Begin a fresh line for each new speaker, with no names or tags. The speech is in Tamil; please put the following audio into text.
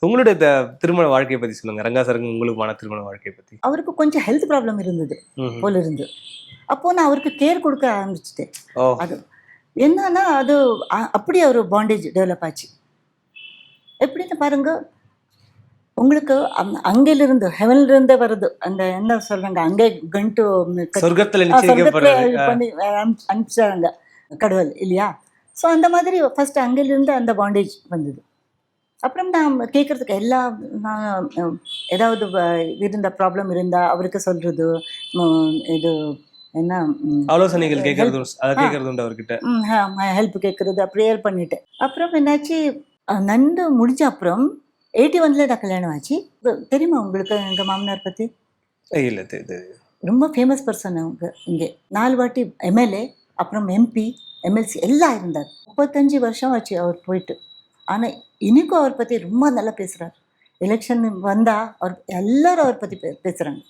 உங்களுடைய திருமண வாழ்க்கையை பத்தி சொல்லுங்க. ரங்கா சாருக்கு உங்களுக்குமான திருமண வாழ்க்கையை பத்தி.
அவருக்கு கொஞ்சம் ஹெல்த் ப்ராப்ளம் இருந்தது
ம்ஹ்ம்.
போல இருந்து. அப்போ நான் அவருக்கு கேர் கொடுக்க ஆரம்பிச்சிட்டேன்.
ஓ!
அது என்னன்னா அது அப்படியே ஒரு பாண்டேஜ் டெவலப் ஆச்சு. எப்படின்னு பாருங்க, உங்களுக்கு அங்கிலிருந்து ஹெவன்ல இருந்து வருது. அந்த என்ன சொல்றாங்க, அங்கே கண்டு
சொர்க்கத்துல
சொர்க்கத்துல
நிச்சயிக்கப்படுறது.
பண்ணி அனுப்பிச்சாங்க கடவுள் இல்லையா? ஸோ அந்த மாதிரி ஃபர்ஸ்ட் அங்கிலிருந்து அந்த பாண்டேஜ் வந்தது. அப்புறம் நான் கேட்கறதுக்கு எல்லா நான் ஏதாவது இருந்த ப்ராப்ளம் இருந்தா அவருக்கு சொல்றது, இது என்ன
ஆலோசனைகள்
ஹெல்ப்
கேட்கறது அத கேட்கறது உண்டு அவர்கிட்ட.
ஹெல்ப் கேட்கறது ப்ரேயர் பண்ணிட்டேன். அப்புறம் என்னாச்சு, நண்டு முடிஞ்ச அப்புறம் 81ல நான் கல்யாணம் ஆச்சு. தெரியுமா உங்களுக்கு எங்கள் மாமனார் பற்றி?
இல்ல
ரொம்ப ஃபேமஸ் பர்சன் அவங்க. இங்கே 4 வாட்டி எம்எல்ஏ, அப்புறம் எம்பி, எம்எல்சி எல்லாம் இருந்தார். 35 வருஷம் ஆச்சு அவர் போயிட்டு. ஆனால் இன்னைக்கும் அவர் பற்றி ரொம்ப நல்லா பேசுகிறார். எலெக்ஷன் வந்தால் அவர் எல்லாரும் அவர் பற்றி பேசுகிறாங்க.